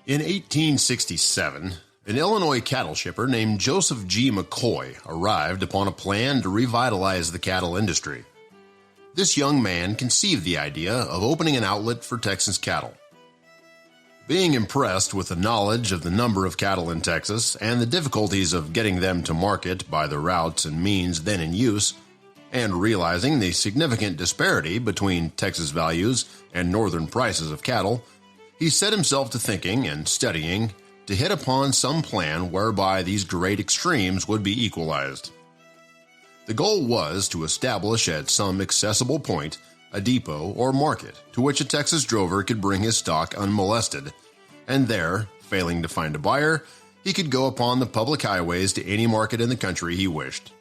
In 1867, an Illinois cattle shipper named Joseph G. McCoy arrived upon a plan to revitalize the cattle industry. This young man conceived the idea of opening an outlet for Texas cattle. Being impressed with the knowledge of the number of cattle in Texas and the difficulties of getting them to market by the routes and means then in use, and realizing the significant disparity between Texas values and northern prices of cattle, he set himself to thinking and studying to hit upon some plan whereby these great extremes would be equalized. The goal was to establish at some accessible point a depot or market to which a Texas drover could bring his stock unmolested, and there, failing to find a buyer, he could go upon the public highways to any market in the country he wished.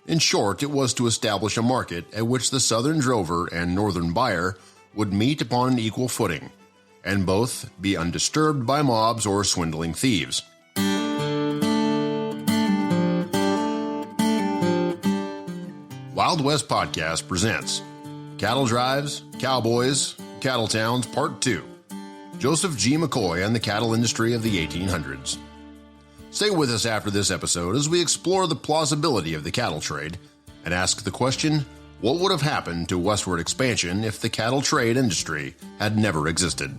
In short, it was to establish a market at which the southern drover and northern buyer would meet upon an equal footing, and both be undisturbed by mobs or swindling thieves. Wild West Podcast presents Cattle Drives, Cowboys, Cattle Towns Part 2, Joseph G. McCoy and the Cattle Industry of the 1800s. Stay with us after this episode as we explore the plausibility of the cattle trade and ask the question, what would have happened to westward expansion if the cattle trade industry had never existed?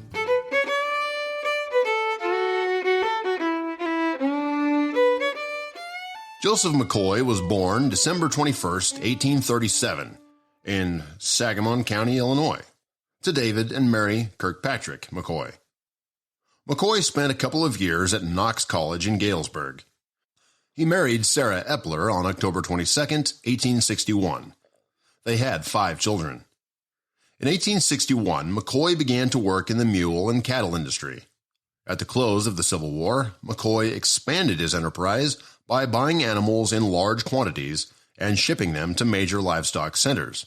Joseph McCoy was born December 21st, 1837, in Sangamon County, Illinois, to David and Mary Kirkpatrick McCoy. McCoy spent a couple of years at Knox College in Galesburg. He married Sarah Epler on October 22, 1861. They had 5 children. In 1861, McCoy began to work in the mule and cattle industry. At the close of the Civil War, McCoy expanded his enterprise by buying animals in large quantities and shipping them to major livestock centers.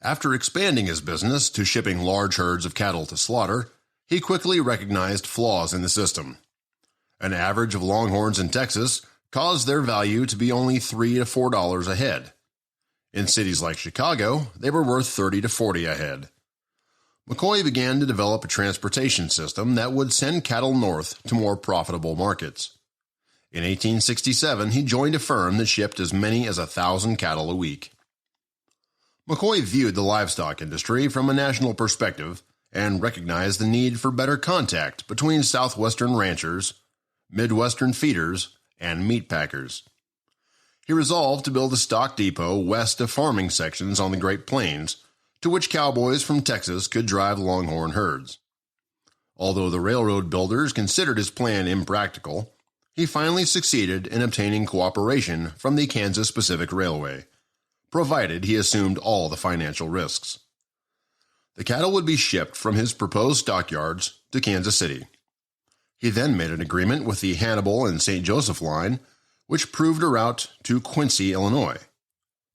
After expanding his business to shipping large herds of cattle to slaughter, he quickly recognized flaws in the system. An average of longhorns in Texas caused their value to be only $3 to $4 a head. In cities like Chicago, they were worth $30 to $40 a head. McCoy began to develop a transportation system that would send cattle north to more profitable markets. In 1867, he joined a firm that shipped as many as 1,000 cattle a week. McCoy viewed the livestock industry from a national perspective and recognized the need for better contact between southwestern ranchers, midwestern feeders, and meat packers. He resolved to build a stock depot west of farming sections on the Great Plains, to which cowboys from Texas could drive longhorn herds. Although the railroad builders considered his plan impractical, he finally succeeded in obtaining cooperation from the Kansas Pacific Railway, provided he assumed all the financial risks. The cattle would be shipped from his proposed stockyards to Kansas City. He then made an agreement with the Hannibal and St. Joseph line, which proved a route to Quincy, Illinois.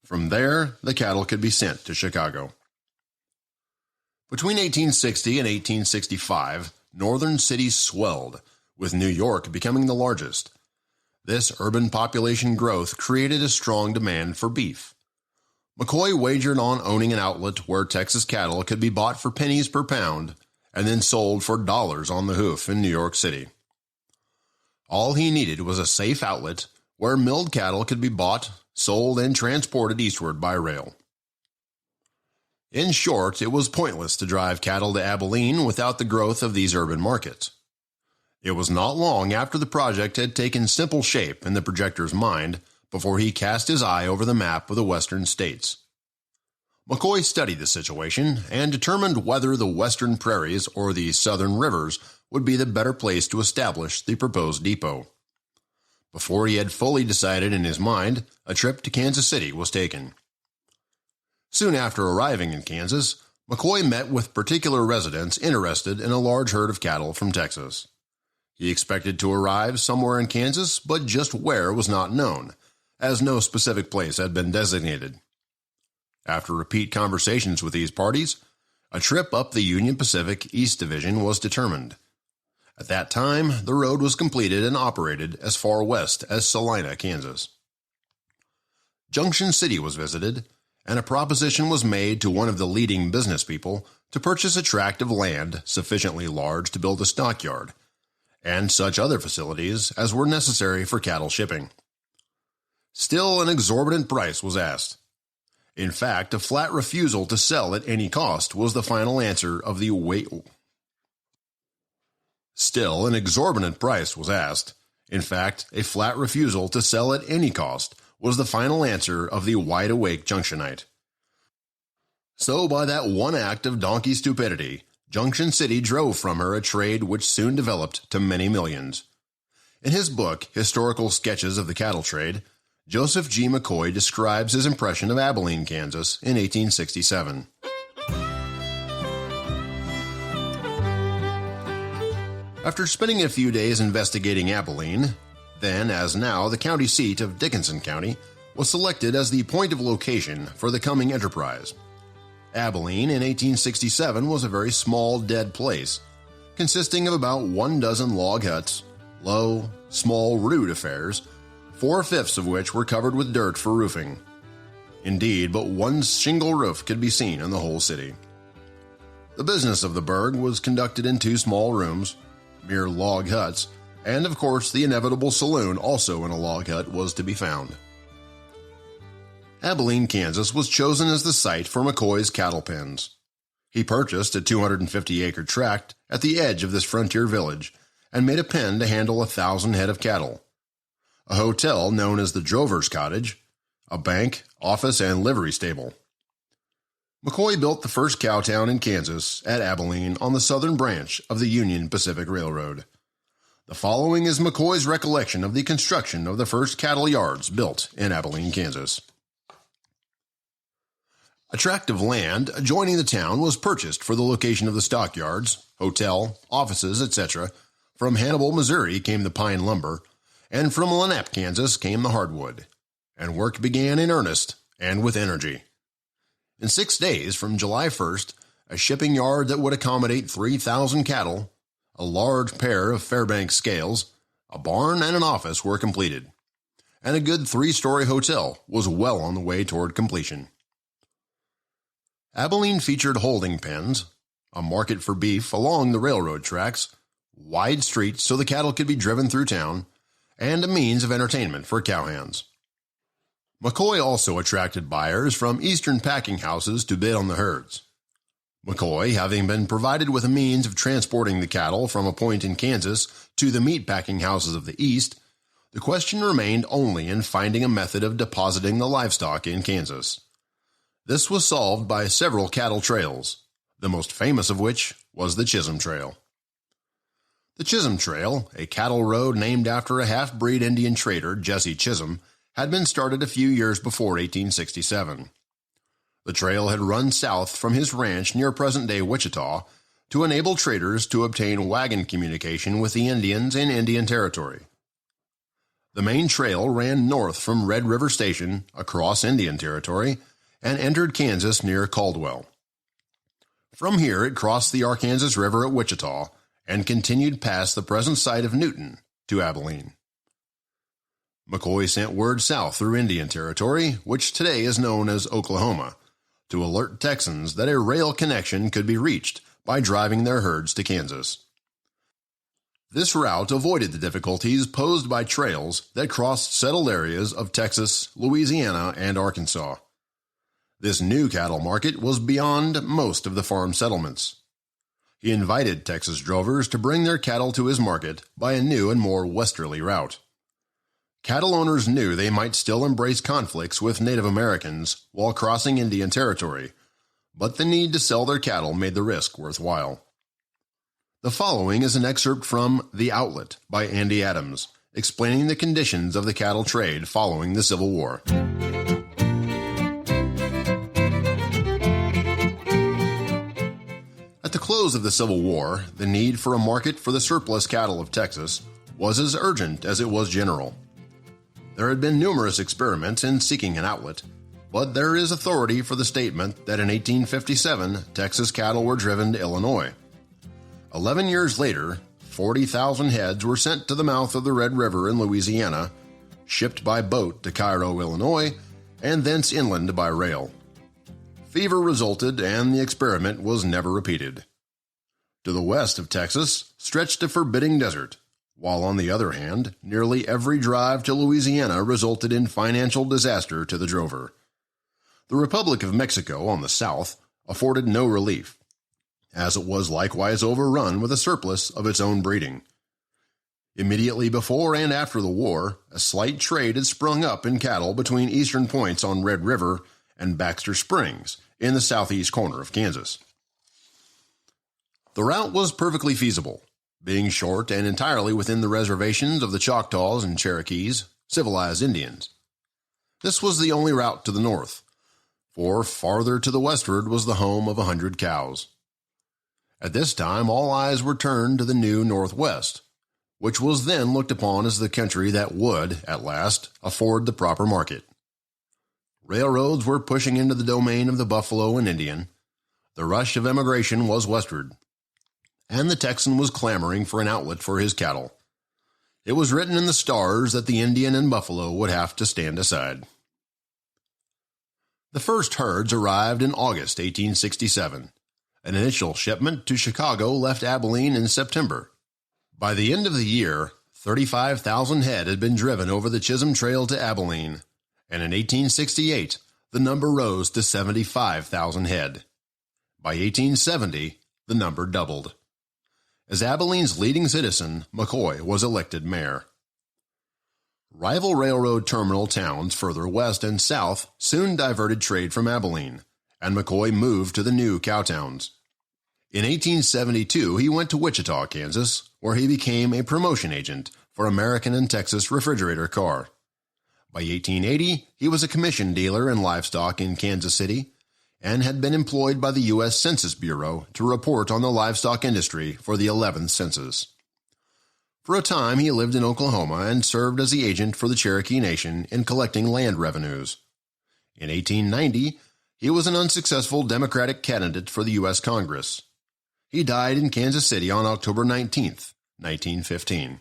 From there, the cattle could be sent to Chicago. Between 1860 and 1865, northern cities swelled, with New York becoming the largest. This urban population growth created a strong demand for beef. McCoy wagered on owning an outlet where Texas cattle could be bought for pennies per pound and then sold for dollars on the hoof in New York City. All he needed was a safe outlet where milled cattle could be bought, sold, and transported eastward by rail. In short, it was pointless to drive cattle to Abilene without the growth of these urban markets. It was not long after the project had taken simple shape in the projector's mind before he cast his eye over the map of the western states. McCoy studied the situation and determined whether the western prairies or the southern rivers would be the better place to establish the proposed depot. Before he had fully decided in his mind, a trip to Kansas City was taken. Soon after arriving in Kansas, McCoy met with particular residents interested in a large herd of cattle from Texas. He expected to arrive somewhere in Kansas, but just where was not known, as no specific place had been designated. After repeat conversations with these parties, A trip up the Union Pacific East Division was determined. At that time, the road was completed and operated as far west as Salina, Kansas. Junction City was visited, and a proposition was made to one of the leading business people to purchase a tract of land sufficiently large to build a stockyard, and such other facilities as were necessary for cattle shipping. Still, an exorbitant price was asked. In fact, a flat refusal to sell at any cost was the final answer of the Still, an exorbitant price was asked. In fact, a flat refusal to sell at any cost was the final answer of the wide-awake Junctionite. So, by that one act of donkey stupidity, Junction City drove from her a trade which soon developed to many millions. In his book, Historical Sketches of the Cattle Trade, Joseph G. McCoy describes his impression of Abilene, Kansas in 1867. After spending a few days investigating Abilene, then as now the county seat of Dickinson County, was selected as the point of location for the coming enterprise. Abilene in 1867 was a very small dead place, consisting of about 12 log huts, low, small, rude affairs, 4/5 of which were covered with dirt for roofing. Indeed, but one shingle roof could be seen in the whole city. The business of the burg was conducted in 2 small rooms, mere log huts, and of course the inevitable saloon, also in a log hut, was to be found. Abilene, Kansas was chosen as the site for McCoy's cattle pens. He purchased a 250-acre tract at the edge of this frontier village and made a pen to handle 1,000 head of cattle, a hotel known as the Drover's Cottage, a bank, office, and livery stable. McCoy built the first cow town in Kansas at Abilene on the southern branch of the Union Pacific Railroad. The following is McCoy's recollection of the construction of the first cattle yards built in Abilene, Kansas. A tract of land adjoining the town was purchased for the location of the stockyards, hotel, offices, etc. From Hannibal, Missouri came the pine lumber, and from Lenape, Kansas came the hardwood, and work began in earnest and with energy. In 6 days, from July 1st, a shipping yard that would accommodate 3,000 cattle, a large pair of Fairbanks scales, a barn, and an office were completed, and a good 3-story hotel was well on the way toward completion. Abilene featured holding pens, a market for beef along the railroad tracks, wide streets so the cattle could be driven through town, and a means of entertainment for cowhands. McCoy also attracted buyers from eastern packing houses to bid on the herds. McCoy, having been provided with a means of transporting the cattle from a point in Kansas to the meat packing houses of the east, the question remained only in finding a method of depositing the livestock in Kansas. This was solved by several cattle trails, the most famous of which was the Chisholm Trail. The Chisholm Trail, a cattle road named after a half-breed Indian trader, Jesse Chisholm, had been started a few years before 1867. The trail had run south from his ranch near present-day Wichita to enable traders to obtain wagon communication with the Indians in Indian Territory. The main trail ran north from Red River Station across Indian Territory and entered Kansas near Caldwell. From here it crossed the Arkansas River at Wichita and continued past the present site of Newton to Abilene. McCoy sent word south through Indian Territory, which today is known as Oklahoma, to alert Texans that a rail connection could be reached by driving their herds to Kansas. This route avoided the difficulties posed by trails that crossed settled areas of Texas, Louisiana, and Arkansas. This new cattle market was beyond most of the farm settlements. He invited Texas drovers to bring their cattle to his market by a new and more westerly route. Cattle owners knew they might still embrace conflicts with Native Americans while crossing Indian Territory, but the need to sell their cattle made the risk worthwhile. The following is an excerpt from The Outlet by Andy Adams, explaining the conditions of the cattle trade following the Civil War. At the close of the Civil War, the need for a market for the surplus cattle of Texas was as urgent as it was general. There had been numerous experiments in seeking an outlet, but there is authority for the statement that in 1857, Texas cattle were driven to Illinois. 11 years later, 40,000 heads were sent to the mouth of the Red River in Louisiana, shipped by boat to Cairo, Illinois, and thence inland by rail. Fever resulted, and the experiment was never repeated. To the west of Texas stretched a forbidding desert, while on the other hand, nearly every drive to Louisiana resulted in financial disaster to the drover. The Republic of Mexico on the south afforded no relief, as it was likewise overrun with a surplus of its own breeding. Immediately before and after the war, a slight trade had sprung up in cattle between eastern points on Red River and Baxter Springs in the southeast corner of Kansas. The route was perfectly feasible, being short and entirely within the reservations of the Choctaws and Cherokees, civilized Indians. This was the only route to the north, for farther to the westward was the home of 100 cows. At this time, all eyes were turned to the new Northwest, which was then looked upon as the country that would, at last, afford the proper market. Railroads were pushing into the domain of the buffalo and Indian. The rush of emigration was westward, and the Texan was clamoring for an outlet for his cattle. It was written in the stars that the Indian and buffalo would have to stand aside. The first herds arrived in August 1867. An initial shipment to Chicago left Abilene in September. By the end of the year, 35,000 head had been driven over the Chisholm Trail to Abilene, and in 1868, the number rose to 75,000 head. By 1870, the number doubled. As Abilene's leading citizen, McCoy was elected mayor. Rival railroad terminal towns further west and south soon diverted trade from Abilene, and McCoy moved to the new cowtowns. In 1872, he went to Wichita, Kansas, where he became a promotion agent for American and Texas Refrigerator Car. By 1880, he was a commission dealer in livestock in Kansas City and had been employed by the U.S. Census Bureau to report on the livestock industry for the 11th census. For a time, he lived in Oklahoma and served as the agent for the Cherokee Nation in collecting land revenues. In 1890, he was an unsuccessful Democratic candidate for the U.S. Congress. He died in Kansas City on October 19, 1915.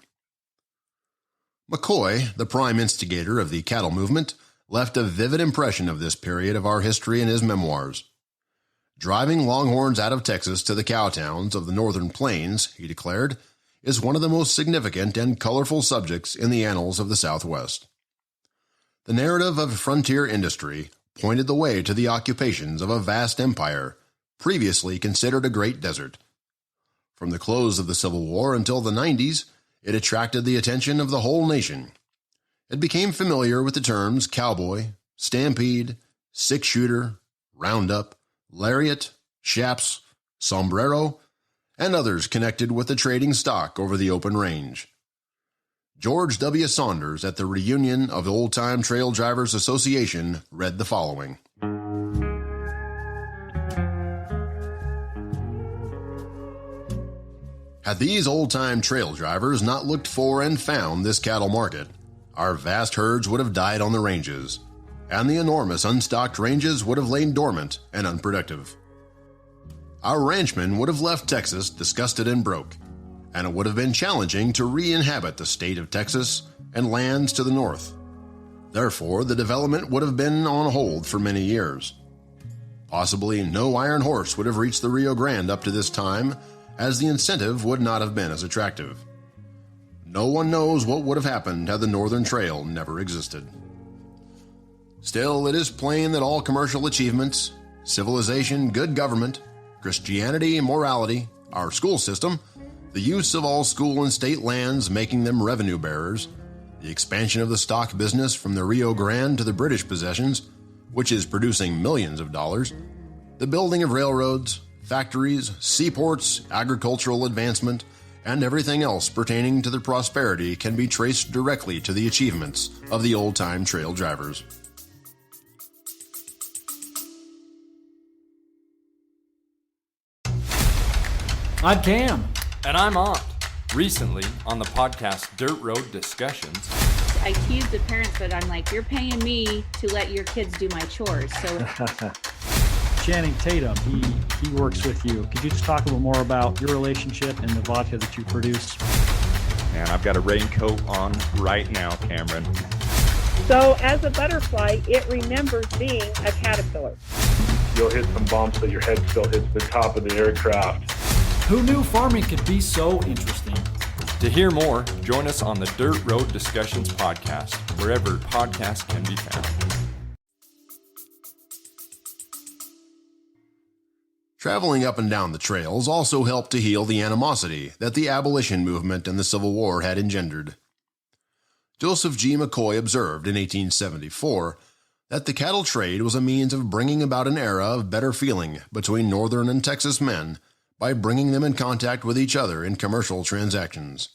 McCoy, the prime instigator of the cattle movement, left a vivid impression of this period of our history in his memoirs. Driving longhorns out of Texas to the cowtowns of the northern plains, he declared, is one of the most significant and colorful subjects in the annals of the Southwest. The narrative of frontier industry pointed the way to the occupations of a vast empire, previously considered a great desert. From the close of the Civil War until the 90s, it attracted the attention of the whole nation. It became familiar with the terms cowboy, stampede, six-shooter, roundup, lariat, chaps, sombrero, and others connected with the trading stock over the open range. George W. Saunders at the reunion of the Old Time Trail Drivers Association read the following. Had these old-time trail drivers not looked for and found this cattle market, our vast herds would have died on the ranges, and the enormous unstocked ranges would have lain dormant and unproductive. Our ranchmen would have left Texas disgusted and broke, and it would have been challenging to re-inhabit the state of Texas and lands to the north. Therefore, the development would have been on hold for many years. Possibly no iron horse would have reached the Rio Grande up to this time, as the incentive would not have been as attractive. No one knows what would have happened had the Northern Trail never existed. Still, it is plain that all commercial achievements, civilization, good government, Christianity, morality, our school system, the use of all school and state lands making them revenue bearers, the expansion of the stock business from the Rio Grande to the British possessions, which is producing millions of dollars, the building of railroads, factories, seaports, agricultural advancement, and everything else pertaining to their prosperity can be traced directly to the achievements of the old-time trail drivers. I'm Cam. And I'm Aunt. Recently, on the podcast Dirt Road Discussions, I tease the parents, but I'm like, you're paying me to let your kids do my chores. So Channing Tatum, he works with you. Could you just talk a little more about your relationship and the vodka that you produce? Man, I've got a raincoat on right now, Cameron. So as a butterfly, it remembers being a caterpillar. You'll hit some bumps, but your head still hits the top of the aircraft. Who knew farming could be so interesting? To hear more, join us on the Dirt Road Discussions podcast, wherever podcasts can be found. Traveling up and down the trails also helped to heal the animosity that the abolition movement and the Civil War had engendered. Joseph G. McCoy observed in 1874 that the cattle trade was a means of bringing about an era of better feeling between Northern and Texas men by bringing them in contact with each other in commercial transactions.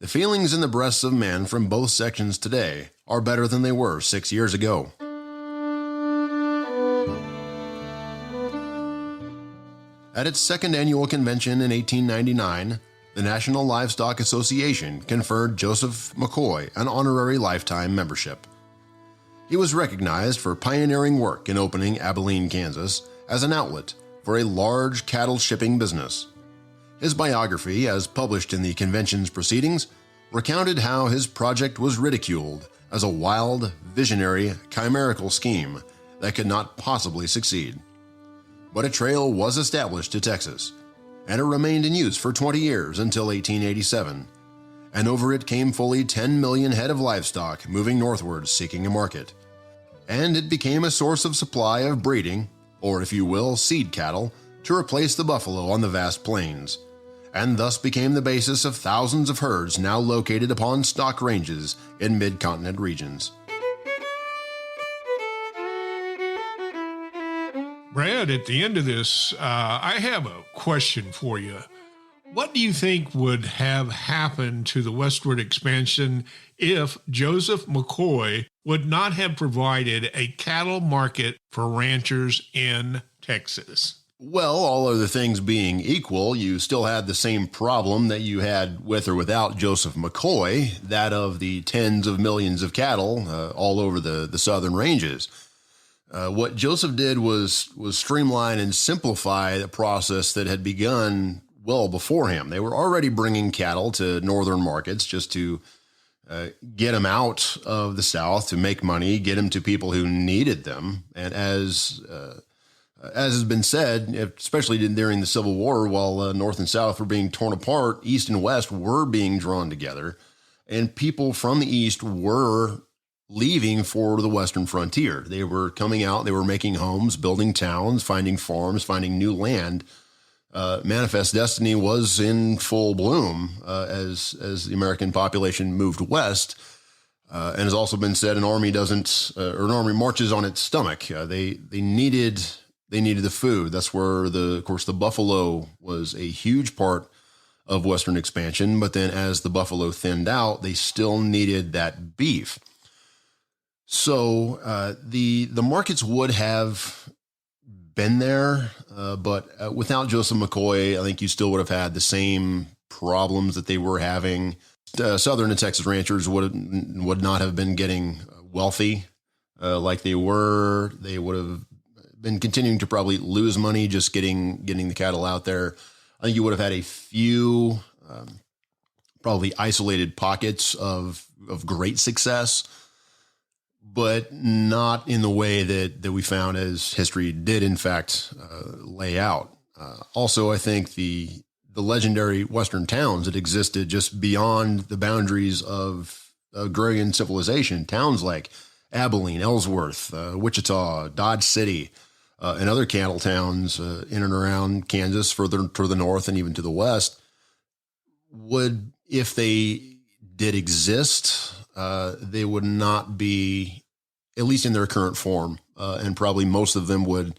The feelings in the breasts of men from both sections today are better than they were 6 years ago. At its second annual convention in 1899, the National Livestock Association conferred Joseph McCoy an honorary lifetime membership. He was recognized for pioneering work in opening Abilene, Kansas, as an outlet for a large cattle shipping business. His biography, as published in the convention's proceedings, recounted how his project was ridiculed as a wild, visionary, chimerical scheme that could not possibly succeed. But a trail was established to Texas, and it remained in use for 20 years until 1887, and over it came fully 10 million head of livestock moving northward seeking a market. And it became a source of supply of breeding, or if you will, seed cattle, to replace the buffalo on the vast plains, and thus became the basis of thousands of herds now located upon stock ranges in mid-continent regions. Brad, at the end of this, I have a question for you. What do you think would have happened to the westward expansion if Joseph McCoy would not have provided a cattle market for ranchers in Texas? Well, all other things being equal, you still had the same problem that you had with or without Joseph McCoy, that of the tens of millions of cattle all over the southern ranges. What Joseph did was streamline and simplify the process that had begun well before him. They were already bringing cattle to northern markets just to get them out of the South to make money, get them to people who needed them. And as has been said, especially during the Civil War, while North and South were being torn apart, East and West were being drawn together, and people from the East were leaving for the Western frontier. They were coming out, they were making homes, building towns, finding farms, finding new land. Manifest Destiny was in full bloom as the American population moved west. And has also been said, an army marches on its stomach. They needed the food. That's where of course the buffalo was a huge part of Western expansion. But then as the buffalo thinned out, they still needed that beef. So the markets would have been there, but without Joseph McCoy, I think you still would have had the same problems that they were having. Southern and Texas ranchers would not have been getting wealthy like they were. They would have been continuing to probably lose money just getting the cattle out there. I think you would have had a few probably isolated pockets of great success, but not in the way that we found as history did, in fact, lay out. Also, I think the legendary Western towns that existed just beyond the boundaries of agrarian civilization, towns like Abilene, Ellsworth, Wichita, Dodge City, and other cattle towns in and around Kansas, further to the north and even to the west, would, if they did exist, they would not be, at least in their current form, and probably most of them would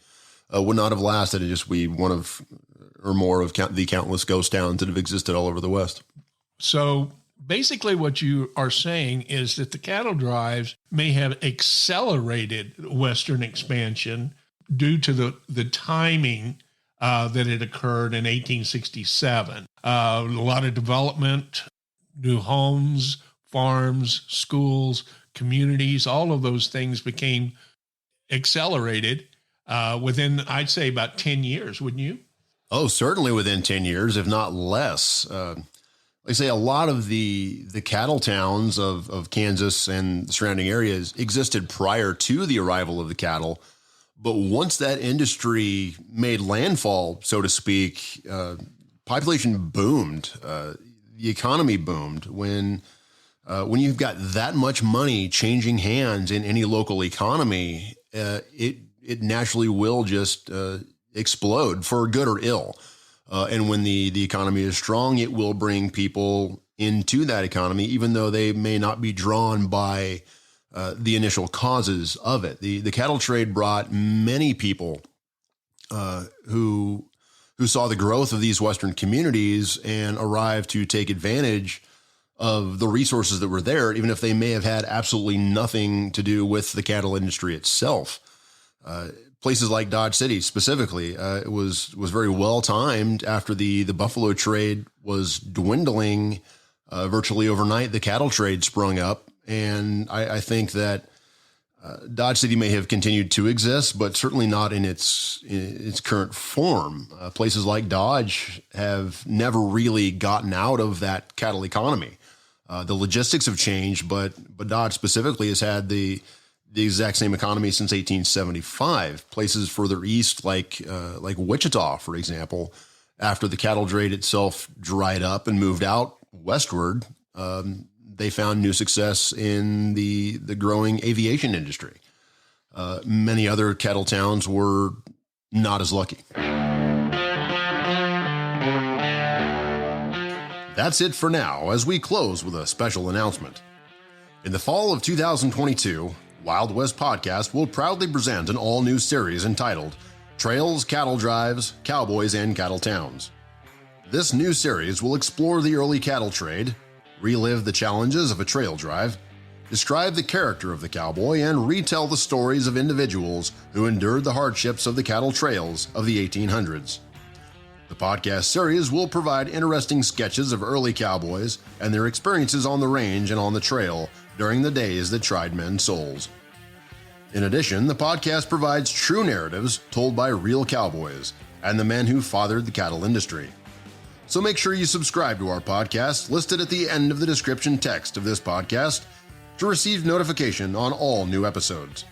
not have lasted. It'd just be one of or more of the countless ghost towns that have existed all over the West. So basically what you are saying is that the cattle drives may have accelerated Western expansion due to the timing that it occurred in 1867. A lot of development, new homes, farms, schools, communities, all of those things became accelerated within, I'd say, about 10 years, wouldn't you? Oh, certainly within 10 years, if not less. Like I say, a lot of the cattle towns of Kansas and the surrounding areas existed prior to the arrival of the cattle. But once that industry made landfall, so to speak, population boomed. The economy boomed. When you've got that much money changing hands in any local economy, it naturally will just explode for good or ill. And when the economy is strong, it will bring people into that economy, even though they may not be drawn by the initial causes of it. The cattle trade brought many people who saw the growth of these Western communities and arrived to take advantage of the resources that were there, even if they may have had absolutely nothing to do with the cattle industry itself. Places like Dodge City specifically, it was very well timed after the buffalo trade was dwindling virtually overnight. The cattle trade sprung up, and I think that Dodge City may have continued to exist, but certainly not in its current form. Places like Dodge have never really gotten out of that cattle economy. The logistics have changed, but Dodge specifically has had the exact same economy since 1875. Places further east, like Wichita, for example, after the cattle trade itself dried up and moved out westward, they found new success in the growing aviation industry. Many other cattle towns were not as lucky. That's it for now, as we close with a special announcement. In the fall of 2022, Wild West Podcast will proudly present an all-new series entitled Trails, Cattle Drives, Cowboys, and Cattle Towns. This new series will explore the early cattle trade, relive the challenges of a trail drive, describe the character of the cowboy, and retell the stories of individuals who endured the hardships of the cattle trails of the 1800s. The podcast series will provide interesting sketches of early cowboys and their experiences on the range and on the trail during the days that tried men's souls. In addition, the podcast provides true narratives told by real cowboys and the men who fathered the cattle industry. So make sure you subscribe to our podcast listed at the end of the description text of this podcast to receive notification on all new episodes.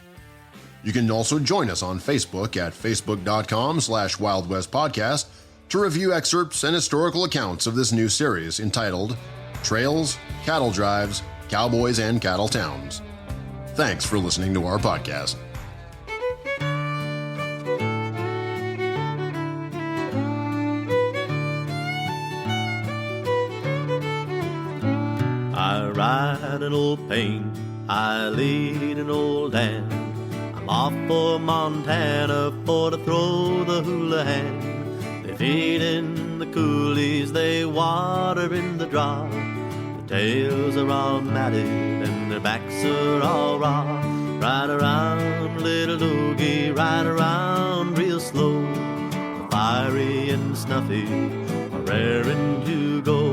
You can also join us on Facebook at facebook.com/Wild West Podcast to review excerpts and historical accounts of this new series entitled Trails, Cattle Drives, Cowboys, and Cattle Towns. Thanks for listening to our podcast. I ride an old pain, I lead an old Dan. I'm off for Montana for to throw the hula hand. They feed in the coulees, they water in the draw. Their tails are all matted and their backs are all raw. Ride around, little doggy, ride around real slow. The fiery and snuffy are raring to go.